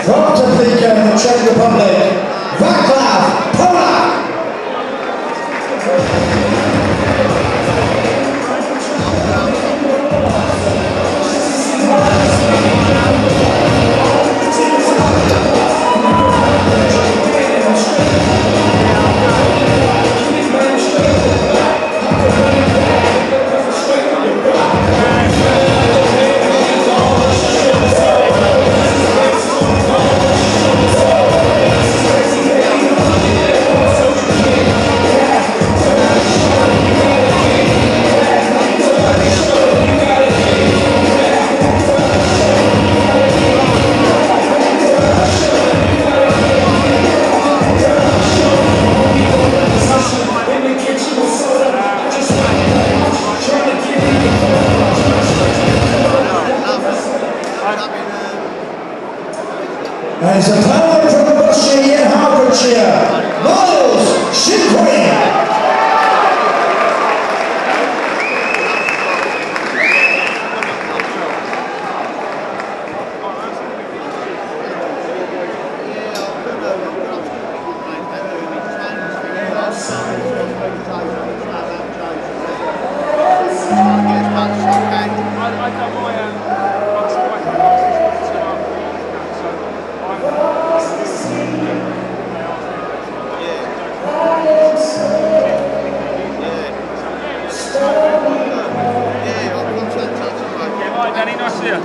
From Campion in the Czech Republic, VACLAV POLAK. There's a power from Bushy in Hertfordshire, Shinkwin. Danny, nice to see you.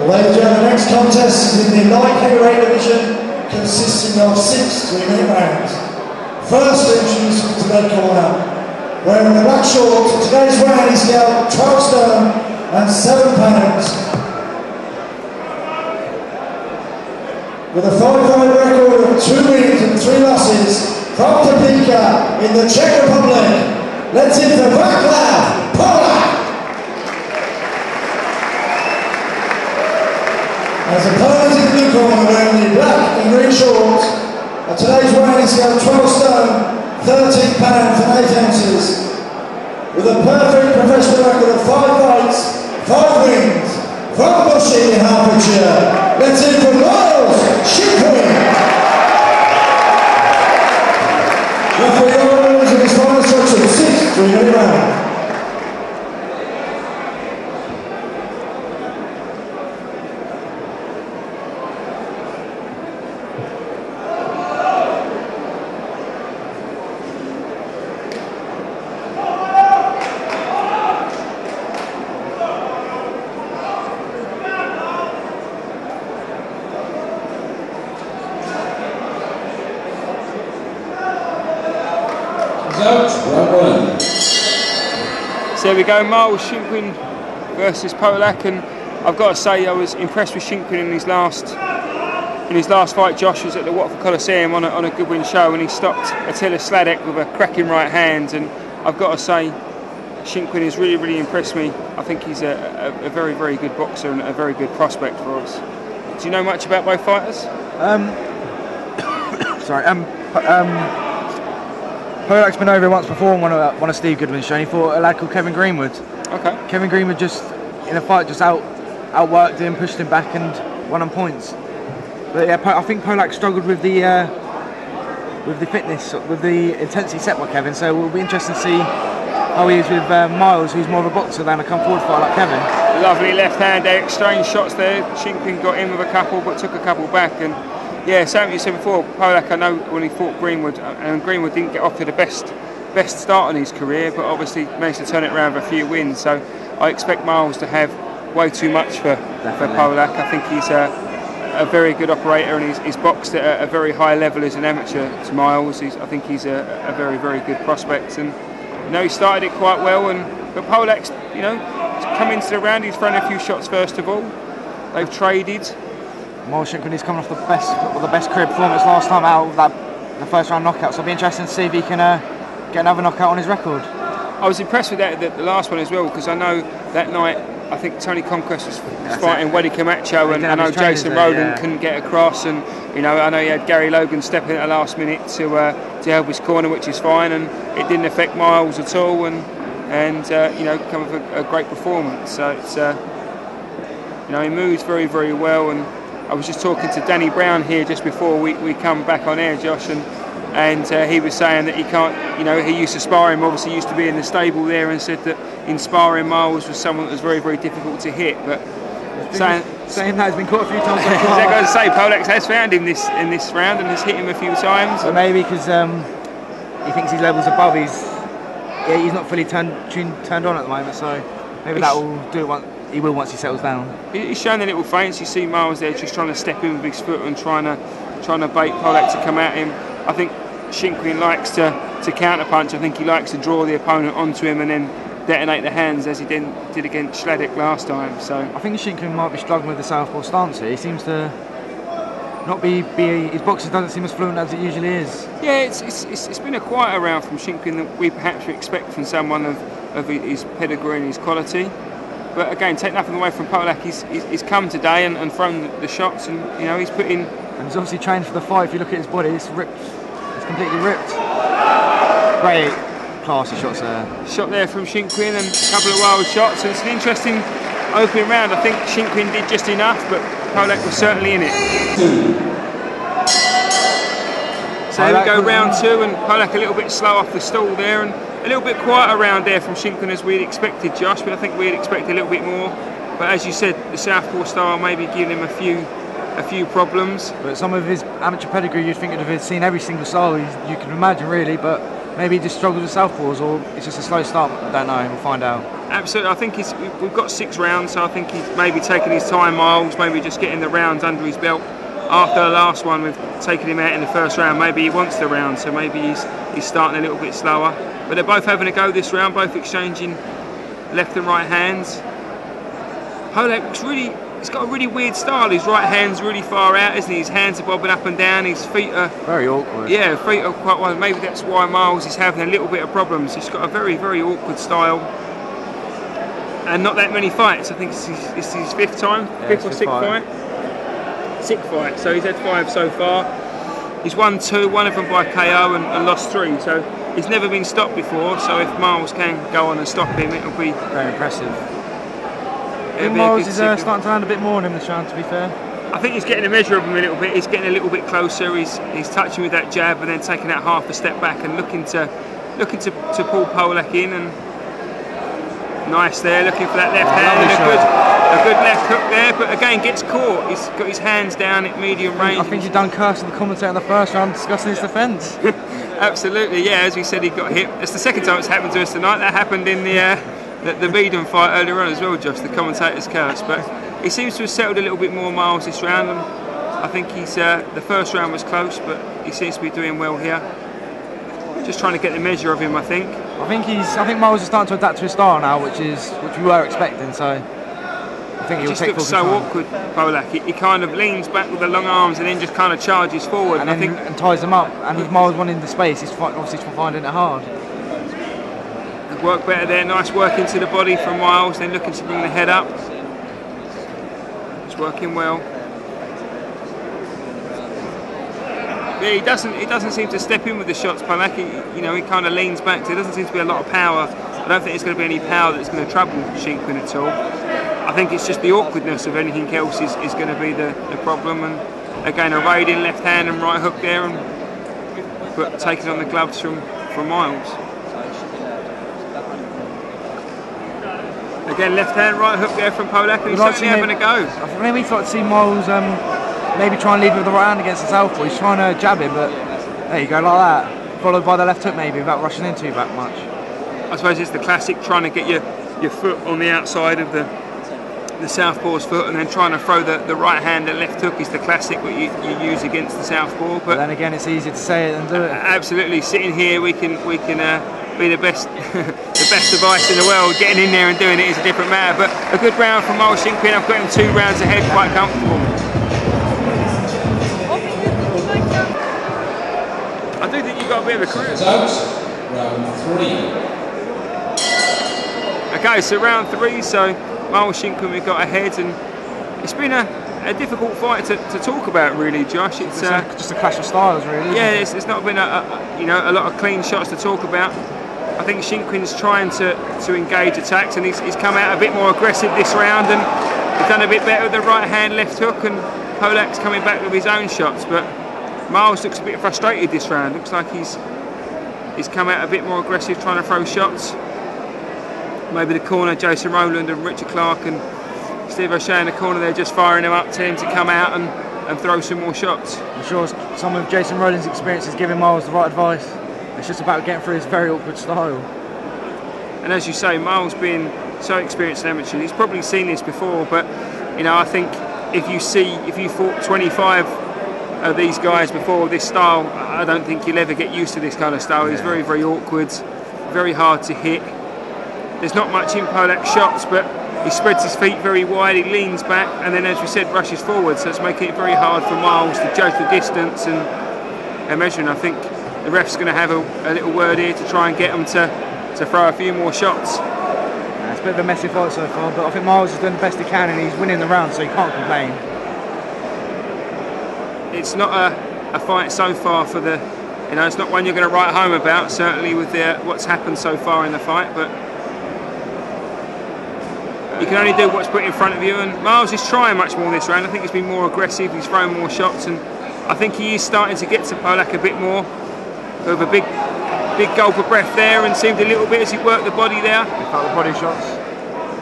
Ladies and gentlemen, the next contest is in the light heavyweight division, consisting of 6 3-minute rounds. First introduced to the corner, wearing the black shorts, today's round is scaled 12 stone and 7 pounds. With a 5-fight record of 2 wins and 3 losses, from Topeka in the Czech Republic, let's hit the VACLAV POLAK. As opponents in the blue corner wearing the black and green shorts, today's weighing scale 12 stone, 13 pounds and 8 ounces. With a perfect professional record of 5 fights, 5 wins, from Bushy in Hertfordshire, let's hear from Shinkwin. Referee orders in his final instruction, 6 3-minute round. So there we go, Miles Shinkwin versus Polak, and I've got to say I was impressed with Shinkwin in his last fight. Josh was at the Watford Coliseum on a Goodwin show, and he stopped Attila Sladek with a cracking right hand, and I've got to say Shinkwin has really impressed me. I think he's a very good boxer and a very good prospect for us. Do you know much about both fighters? Polak's been over once before on one of Steve Goodwin's show, and he fought a lad called Kevin Greenwood. Okay. Kevin Greenwood just, in a fight, just outworked him, pushed him back and won on points. But yeah, I think Polak struggled with the fitness, with the intensity set by Kevin, so we'll be interested to see how he is with Miles, who's more of a boxer than a come forward fighter like Kevin. Lovely left hand, they exchanged shots there. Shinkwin got in with a couple but took a couple back, and yeah, same as you said before, Polak, I know when he fought Greenwood, and Greenwood didn't get off to the best start in his career, but obviously managed to turn it around with a few wins, so I expect Miles to have way too much for Polak. I think he's a very good operator, and he's boxed at a very high level as an amateur to Miles. I think he's a very, very good prospect, and you know, he started it quite well, but Polak's, you know, come into the round, he's thrown a few shots first of all. They've traded. Miles Shinkwin is coming off the best career performance last time out of the first round knockout, so it'll be interesting to see if he can get another knockout on his record. I was impressed with that, the last one as well, because I know that night I think Tony Conquest was fighting Weddy Camacho, and I know Jason Rowland couldn't get across, and you know, I know he had Gary Logan stepping at the last minute to help his corner, which is fine, and it didn't affect Miles at all, and you know, come with a great performance. So it's you know, he moves very, very well, and I was just talking to Danny Brown here just before we come back on air, Josh, and he was saying that he can't, you know, he used to spar him, obviously used to be in the stable there, and said that in sparring Miles was someone that was very, very difficult to hit, but saying that has been caught a few times. I was going to say, Polak has found him in this round and has hit him a few times. But maybe because he thinks his level's above, he's not fully turned on at the moment, so maybe that will do it. He will once he settles down. He's shown the little feints. You see Miles there just trying to step in with his foot and trying to bait Polak to come at him. I think Shinkwin likes to counter punch. I think he likes to draw the opponent onto him and then detonate the hands, as he did against Schladek last time. So I think Shinkwin might be struggling with the southpaw stance here. He seems to not be his boxing doesn't seem as fluent as it usually is. Yeah, it's been a quieter round from Shinkwin than we perhaps expect from someone of his pedigree and his quality. But again, take nothing away from Polak. He's come today and thrown the shots, and you know, he's put in. And he's obviously trained for the fight. If you look at his body, it's ripped. It's completely ripped. Great classy shots there. Shot there from Shinkwin and a couple of wild shots. And it's an interesting opening round. I think Shinkwin did just enough, but Polak was certainly in it. So here we go, round two, and Polak a little bit slow off the stall there, and a little bit quieter round there from Shinkwin as we'd expected, Josh, but I think we'd expect a little bit more. But as you said, the southpaw style maybe giving him a few problems. But some of his amateur pedigree, you'd think he'd have seen every single style you can imagine, really, but maybe he just struggles with southpaws, or it's just a slow start. I don't know, we'll find out. Absolutely, I think we've got 6 rounds, so I think he's maybe taking his time, Miles, maybe just getting the rounds under his belt. After the last one, we've taken him out in the first round, maybe he wants the round, so maybe he's starting a little bit slower. But they're both having a go this round, both exchanging left and right hands. Polak looks he's got a really weird style. His right hand's really far out, isn't he? His hands are bobbing up and down, his feet are... Very awkward. Yeah, feet are quite wide. Maybe that's why Miles is having a little bit of problems. He's got a very, very awkward style. And not that many fights. I think it's his 5th time, yeah, 5th or 6th fight. 6th fight, so he's had 5 so far. He's won 2, one of them by KO and lost 3, so he's never been stopped before, so if Miles can go on and stop him, it'll be... Very impressive. Miles is starting to land a bit more on him this round, to be fair. I think he's getting a measure of him a little bit. He's getting a little bit closer. He's touching with that jab and then taking that half a step back and looking to pull Polak in, and nice there, looking for that left hand and a good left hook there, but again gets caught. He's got his hands down at medium range. I think you've done cursing the commentator in the first round discussing his defence. Absolutely, yeah. As we said, he got hit. It's the second time it's happened to us tonight. That happened in the Beedon fight earlier on as well, Josh. The commentator's curse, but he seems to have settled a little bit more, Miles, this round. And I think he's the first round was close, but he seems to be doing well here. Just trying to get the measure of him, I think. I think Miles is starting to adapt to his style now, which we were expecting. So I think he'll take full control. So awkward, Polak. He kind of leans back with the long arms and then just kind of charges forward. And and ties him up. And with Miles wanting the space, he's obviously finding it hard. Work better there. Nice work into the body from Miles. Then looking to bring the head up. It's working well. Yeah, he doesn't seem to step in with the shots, Polak. He kind of leans back. So there doesn't seem to be a lot of power I don't think there's going to be any power that's going to trouble Shinkwin at all. I think it's just the awkwardness of anything else is going to be the problem. And again, a raiding left hand and right hook there, but taking on the gloves from Miles. Again, left hand, right hook there from Polak, and he's certainly having a go. I think we thought to see Miles maybe try and lead with the right hand against the southpaw. He's trying to jab him, but there you go, like that. Followed by the left hook maybe, without rushing in too back much. I suppose it's the classic trying to get your foot on the outside of the southpaw's foot, and then trying to throw the right hand and left hook is the classic what you use against the southpaw. But then again, it's easier to say it than do it. Absolutely, sitting here we can be the best the best device in the world. Getting in there and doing it is a different matter. But a good round from Miles Shinkwin. I've got him 2 rounds ahead, quite comfortable. I do think you've got a bit of a career. Round 3. Okay, so round 3. So Miles Shinkwin we got ahead, and it's been a difficult fight to talk about, really, Josh. It's just a clash of styles, really. Yeah, it's not been a lot of clean shots to talk about. I think Shinkwin's trying to engage attacks, and he's come out a bit more aggressive this round, and he's done a bit better with the right hand left hook, and Polak's coming back with his own shots. But Miles looks a bit frustrated this round. Looks like he's come out a bit more aggressive, trying to throw shots. Maybe the corner, Jason Rowland and Richard Clark and Steve O'Shea in the corner, they're just firing him up to him to come out and throw some more shots. I'm sure some of Jason Rowland's experience is giving Miles the right advice. It's just about getting through his very awkward style. And as you say, Miles being so experienced in amateur, he's probably seen this before, but I think if you fought 25 of these guys before this style, I don't think you'll ever get used to this kind of style. He's very, very awkward, very hard to hit. There's not much in Polak's shots, but he spreads his feet very wide, he leans back, and then, as we said, rushes forward. So it's making it very hard for Miles to judge the distance and measuring. I think the ref's going to have a little word here to try and get him to throw a few more shots. Yeah, it's a bit of a messy fight so far, but I think Miles is doing the best he can, and he's winning the round, so he can't complain. It's not a fight so far for the, it's not one you're going to write home about, certainly with what's happened so far in the fight, but you can only do what's put in front of you, and Miles is trying much more this round. I think he's been more aggressive, he's throwing more shots, and I think he is starting to get to Polak a bit more. With a big gulp of breath there, and seemed a little bit as he worked the body there. He felt the body shots.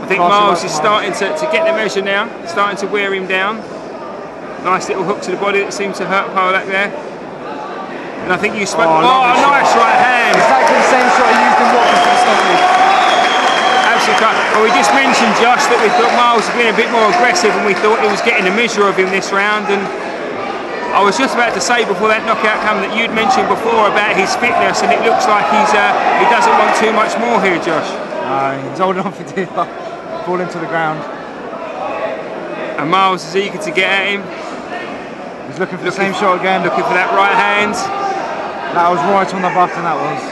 I think Miles is starting to get the measure now, starting to wear him down. Nice little hook to the body that seemed to hurt Polak there. And I think you spoke. Oh, nice right hand! Exactly the same shot he used in Watford for the stoppage. Well, we just mentioned, Josh, that we thought Miles was being a bit more aggressive, and we thought he was getting a measure of him this round. And I was just about to say before that knockout came that you'd mentioned before about his fitness, and it looks like he doesn't want too much more here, Josh. He's holding on for dear life, falling to the ground. And Miles is eager to get at him. He's looking for the same shot again. Looking for that right hand. That was right on the button, that was.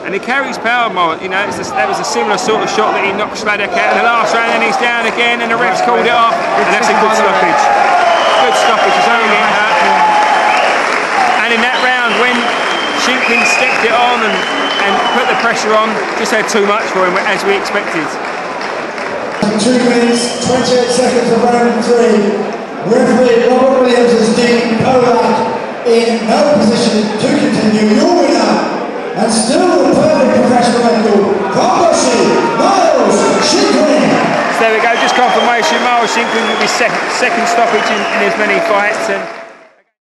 And he carries power, Miles. That was a similar sort of shot that he knocked Sladek out in the last round, and he's down again, and the ref's called it off, and that's a good stoppage. Good stoppage, he's only getting hurt. And in that round, when Shinkwin stepped it on and put the pressure on, just had too much for him, as we expected. 2 minutes, 28 seconds of round 3. Referee Robert Williams has deemed Polak in no position to continue. Your winner, and still the perfect professional record, Miles Shinkwin. So there we go, just confirmation. Miles Shinkwin will be second stoppage in as many fights. And